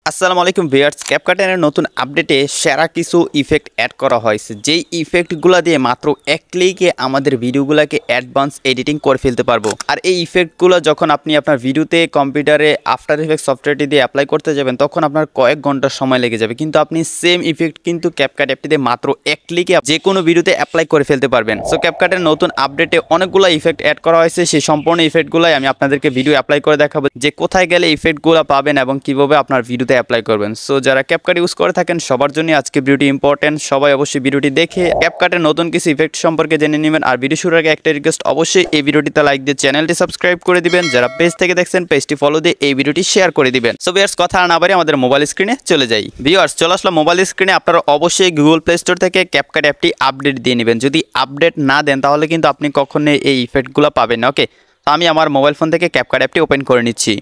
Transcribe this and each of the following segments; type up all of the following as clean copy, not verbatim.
আসসালামু আলাইকুম ভিউয়ার্স, ক্যাপকাটের নতুন আপডেটে সেরা কিছু ইফেক্ট অ্যাড করা হয়েছে। যেই ইফেক্টগুলো দিয়ে মাত্র এক ক্লিকে আমাদের ভিডিওগুলোকে অ্যাডভান্স এডিটিং করে ফেলতে পারবো। আর এই ইফেক্টগুলো যখন আপনি আপনার ভিডিওতে কম্পিউটারে আফটার ইফেক্ট সফটওয়্যারটি দিয়ে অ্যাপ্লাই করতে যাবেন, তখন আপনার কয়েক ঘন্টা সময় লেগে যাবে। কিন্তু আপনি সেম ইফেক্ট কিন্তু ক্যাপকাট অ্যাপটি দিয়ে মাত্র এক ক্লিকে যে কোনো ভিডিওতে অ্যাপ্লাই করে ফেলতে পারবেন। সো ক্যাপকাটের নতুন আপডেটে অনেকগুলো ইফেক্ট অ্যাড করা হয়েছে। সেই সম্পূর্ণ ইফেক্টগুলোই আমি আপনাদেরকে ভিডিও অ্যাপ্লাই করে দেখাবো, যে কোথায় গেলে ইফেক্টগুলো পাবেন এবং কীভাবে আপনার ভিডিওতে অ্যাপ্লাই করবেন। সো যারা ক্যাপকাট ইউজ করে থাকেন সবার জন্য আজকে ভিডিওটি ইম্পর্টেন্ট। সবাই অবশ্যই ভিডিওটি দেখে ক্যাপকাটের নতুন কিছু ইফেক্ট সম্পর্কে জেনে নেবেন। আর ভিডিও শুরুর আগে একটা রিকোয়েস্ট, অবশ্যই এই ভিডিওটিতে লাইক দিয়ে চ্যানেলটি সাবস্ক্রাইব করে দিবেন। যারা পেজ থেকে দেখছেন পেজটি ফলো দিয়ে এই ভিডিওটি শেয়ার করে দিবেন। সো ভিউয়ার্স, কথা না বাড়িয়ে আমাদের মোবাইল স্ক্রিনে চলে যাই। ভিউয়ার্স, চলে আসলাম মোবাইল স্ক্রিনে। আপনারা অবশ্যই গুগল প্লে স্টোর থেকে ক্যাপকাট অ্যাপটি আপডেট দিয়ে নেবেন। যদি আপডেট না দেন তাহলে কিন্তু আপনি কখনোই এই ইফেক্টগুলো পাবেন না। ওকে, তো আমি আমার মোবাইল ফোন থেকে ক্যাপকাট অ্যাপটি ওপেন করে নিচ্ছি।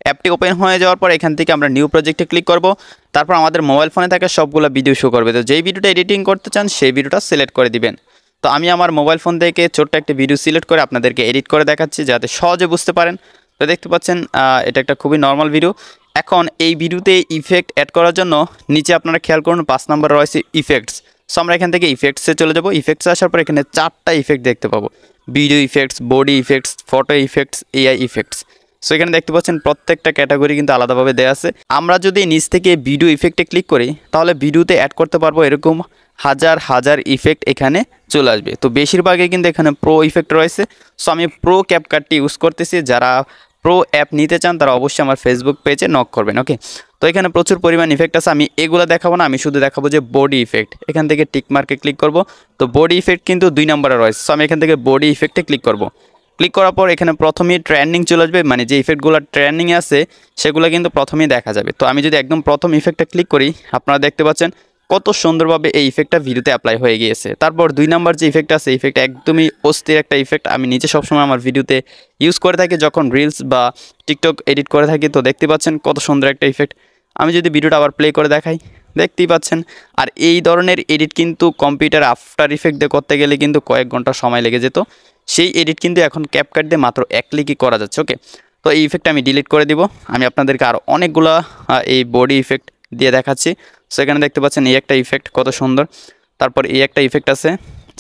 অ্যাপটি ওপেন হয়ে যাওয়ার পর এখান থেকে আমরা নিউ প্রজেক্টে ক্লিক করব। তারপর আমাদের মোবাইল ফোনে থাকা সবগুলো ভিডিও শো করবে। তো যেই ভিডিওটা এডিটিং করতে চান সেই ভিডিওটা সিলেক্ট করে দিবেন। তো আমি আমার মোবাইল ফোন থেকে ছোট্ট একটা ভিডিও সিলেক্ট করে আপনাদেরকে এডিট করে দেখাচ্ছি, যাতে সহজে বুঝতে পারেন। তো দেখতে পাচ্ছেন এটা একটা খুবই নর্মাল ভিডিও। এখন এই ভিডিওতে ইফেক্ট অ্যাড করার জন্য নিচে আপনারা খেয়াল করুন 5 নম্বর রয়েছে ইফেক্টস। সো আমরা এখান থেকে ইফেক্টসে চলে যাব। ইফেক্টসে আসার পর এখানে 4টা ইফেক্ট দেখতে পাবো: video effects, body effects, photo effects, AI effects. So এখানে দেখতে পাচ্ছেন প্রত্যেকটা ক্যাটাগরি কিন্তু আলাদাভাবে দেওয়া আছে। আমরা যদি নিচ থেকে ভিডিও ইফেক্টে ক্লিক করি তাহলে ভিডিওতে অ্যাড করতে পারবো এরকম হাজার হাজার ইফেক্ট এখানে চলে আসবে। তো বেশিরভাগই কিন্তু এখানে প্রো ইফেক্ট রয়েছে। সো আমি প্রো ক্যাপকাটটি ইউজ করতেছি। যারা প্রো অ্যাপ নিতে চান তারা অবশ্যই আমার ফেসবুক পেজে নক করবেন। ওকে, তো এখানে প্রচুর পরিমাণ ইফেক্ট আছে। আমি এগুলো দেখাবো না, আমি শুধু দেখাবো যে বডি ইফেক্ট। এখান থেকে টিক মার্কে ক্লিক করব। তো বডি ইফেক্ট কিন্তু 2 নম্বরে রয়েছে। সো আমি এখান থেকে বডি ইফেক্টে ক্লিক করব। ক্লিক করার পর এখানে প্রথমেই ট্রেন্ডিং চলে আসবে, মানে যে ইফেক্টগুলো ট্রেন্ডিংয়ে আছে সেগুলো কিন্তু প্রথমেই দেখা যাবে। তো আমি যদি একদম প্রথম ইফেক্টটা ক্লিক করি, আপনারা দেখতে পাচ্ছেন কত সুন্দরভাবে এই ইফেক্টটা ভিডিওতে অ্যাপ্লাই হয়ে গিয়েছে। তারপর 2 নম্বর যে ইফেক্ট আছে, ইফেক্ট একদমই অস্থির একটা ইফেক্ট। আমি নিজে সবসময় আমার ভিডিওতে ইউজ করে থাকি যখন রিলস বা টিকটক এডিট করে থাকি। তো দেখতে পাচ্ছেন কত সুন্দর একটা ইফেক্ট। আমি যদি ভিডিওটা আবার প্লে করে দেখাই, দেখতেই পাচ্ছেন। আর এই ধরনের এডিট কিন্তু কম্পিউটার আফটার ইফেক্ট দিয়ে করতে গেলে কিন্তু কয়েক ঘন্টা সময় লেগে যেত। সেই এডিট কিন্তু এখন ক্যাপকাট দিয়ে মাত্র এক ক্লিকই করা যাচ্ছে। ওকে, তো এই ইফেক্ট আমি ডিলিট করে দিব। আমি আপনাদেরকে আরও অনেকগুলো এই বডি ইফেক্ট দিয়ে দেখাচ্ছি। সো এখানে দেখতে পাচ্ছেন এই একটা ইফেক্ট কত সুন্দর। তারপর এই একটা ইফেক্ট আছে,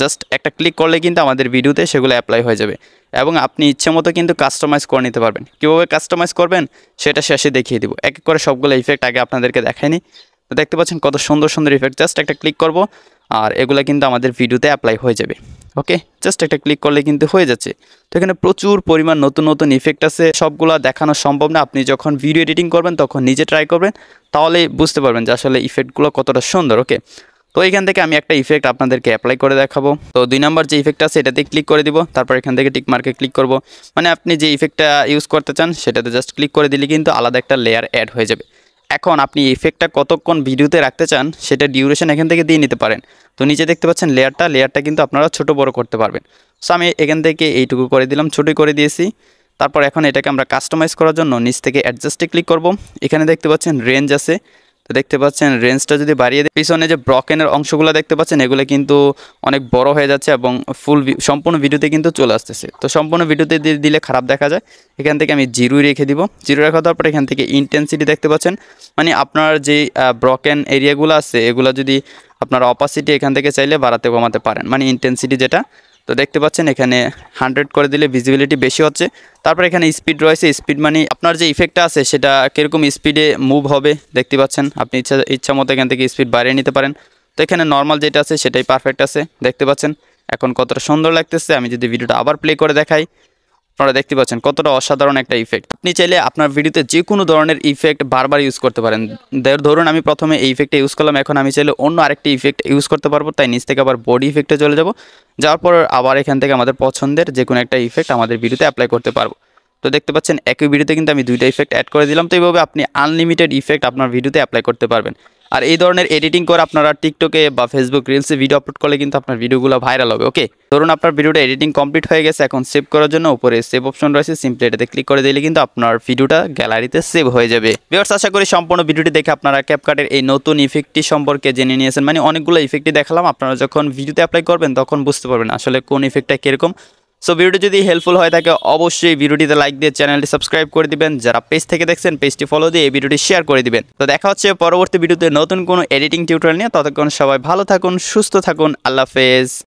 জাস্ট একটা ক্লিক করলে কিন্তু আমাদের ভিডিওতে সেগুলো অ্যাপ্লাই হয়ে যাবে এবং আপনি ইচ্ছে মতো কিন্তু কাস্টমাইজ করে নিতে পারবেন। কীভাবে কাস্টমাইজ করবেন সেটা শেষে দেখিয়ে দিব। এক এক করে সবগুলো ইফেক্ট আগে আপনাদেরকে দেখাইনি। তো দেখতে পাচ্ছেন কত সুন্দর সুন্দর ইফেক্ট। জাস্ট একটা ক্লিক করব আর এগুলো কিন্তু আমাদের ভিডিওতে অ্যাপ্লাই হয়ে যাবে। ওকে, জাস্ট একটা ক্লিক করলে কিন্তু হয়ে যাচ্ছে। তো এখানে প্রচুর পরিমাণ নতুন নতুন ইফেক্ট আছে, সবগুলো দেখানো সম্ভব না। আপনি যখন ভিডিও এডিটিং করবেন তখন নিজে ট্রাই করবেন, তাহলে বুঝতে পারবেন যে আসলে ইফেক্টগুলো কতটা সুন্দর। ওকে, তো এখান থেকে আমি একটা ইফেক্ট আপনাদেরকে অ্যাপ্লাই করে দেখাবো। তো 2 নম্বর যে ইফেক্ট আছে এটাতে ক্লিক করে দিব। তারপর এখান থেকে টিক মার্কে ক্লিক করব। মানে আপনি যে ইফেক্টটা ইউজ করতে চান সেটাতে জাস্ট ক্লিক করে দিলে কিন্তু আলাদা একটা লেয়ার অ্যাড হয়ে যাবে। এখন আপনি ইফেক্টটা কতক্ষণ ভিডিওতে রাখতে চান সেটা ডিউরেশন এখান থেকে দিয়ে নিতে পারেন। তো নিচে দেখতে পাচ্ছেন লেয়ারটা কিন্তু আপনারা ছোট বড় করতে পারবেন। সো আমি এখান থেকে এইটুকু করে দিলাম, ছোটোই করে দিয়েছি। তারপর এখন এটাকে আমরা কাস্টমাইজ করার জন্য নিচ থেকে অ্যাডজাস্টে ক্লিক করব। এখানে দেখতে পাচ্ছেন রেঞ্জ আছে। তো দেখতে পাচ্ছেন রেঞ্জটা যদি বাড়িয়ে দিই, পিছনে যে ব্রকেনের অংশগুলো দেখতে পাচ্ছেন এগুলো কিন্তু অনেক বড় হয়ে যাচ্ছে এবং সম্পূর্ণ ভিডিওতে কিন্তু চলে আসতেছে। তো সম্পূর্ণ ভিডিওতে দিলে খারাপ দেখা যায়। এখান থেকে আমি 0 রেখে দিব। 0 রেখে দেওয়ার পর এখান থেকে ইন্টেন্সিটি দেখতে পাচ্ছেন, মানে আপনার যে ব্রকেন এরিয়াগুলো আছে এগুলো যদি আপনার অপাসিটি এখান থেকে চাইলে বাড়াতে কমাতে পারেন, মানে ইন্টেন্সিটি যেটা। তো দেখতে পাচ্ছেন এখানে 100 করে দিলে ভিজিবিলিটি বেশি হচ্ছে। তারপর এখানে স্পিড রয়েছে। স্পিড মানে আপনার যে ইফেক্টটা আছে সেটা কীরকম স্পিডে মুভ হবে দেখতে পাচ্ছেন। আপনি ইচ্ছা মতো এখান থেকে স্পিড বাড়িয়ে নিতে পারেন। তো এখানে নর্মাল যেটা আছে সেটাই পারফেক্ট আছে, দেখতে পাচ্ছেন এখন কতটা সুন্দর লাগতেছে। আমি যদি ভিডিওটা আবার প্লে করে দেখাই, আপনারা দেখতে পাচ্ছেন কতটা অসাধারণ একটা ইফেক্ট। আপনি চাইলে আপনার ভিডিওতে যে কোনো ধরনের ইফেক্ট বারবার ইউজ করতে পারেন। ধরুন আমি প্রথমে এই ইফেক্টটা ইউজ করলাম, এখন আমি চাইলে অন্য আরেকটি ইফেক্ট ইউজ করতে পারবো। তাই নিচ থেকে আবার বডি ইফেক্টে চলে যাব। যাওয়ার পর আবার এখান থেকে আমাদের পছন্দের যে কোনো একটা ইফেক্ট আমাদের ভিডিওতে অ্যাপ্লাই করতে পারবো। তো দেখতে পাচ্ছেন একই ভিডিওতে কিন্তু আমি 2টা ইফেক্ট অ্যাড করে দিলাম। তো এইভাবে আপনি আনলিমিটেড ইফেক্ট আপনার ভিডিওতে অ্যাপ্লাই করতে পারবেন। আর এই ধরনের এডিটিং করে আপনারা টিকটকে বা ফেসবুক রিলসে ভিডিও আপলোড করলে কিন্তু আপনার ভিডিওগুলো ভাইরাল হবে। ওকে, ধরুন আপনার ভিডিওটা এডিটিং কমপ্লিট হয়ে গেছে, এখন সেভ করার জন্য উপরে সেভ অপশন রয়েছে, সিম্পলি এটাতে ক্লিক করে দিলে কিন্তু আপনার ভিডিওটা গ্যালারিতে সেভ হয়ে যাবে। ভিউয়ার্স, আশা করি সম্পূর্ণ ভিডিওটি দেখে আপনারা ক্যাপকাটের এই নতুন ইফেক্টটি সম্পর্কে জেনে নিয়েছেন। মানে অনেকগুলো ইফেক্টই দেখালাম, আপনারা যখন ভিডিওতে অ্যাপ্লাই করবেন তখন বুঝতে পারবেন আসলে কোন ইফেক্টটা কীরকম। সো ভিডিওটি যদি হেল্পফুল হয়ে থাকে অবশ্যই ভিডিওটিতে লাইক দিয়ে চ্যানেলটি সাবস্ক্রাইব করে দিবেন। যারা পেজ থেকে দেখছেন পেজটি ফলো দিয়ে এই ভিডিওটি শেয়ার করে দিবেন। তো দেখা হচ্ছে পরবর্তী ভিডিওতে নতুন কোনো এডিটিং টিউটোরিয়াল নিয়ে। ততক্ষণ সবাই ভালো থাকুন, সুস্থ থাকুন, আল্লাহ হাফেজ।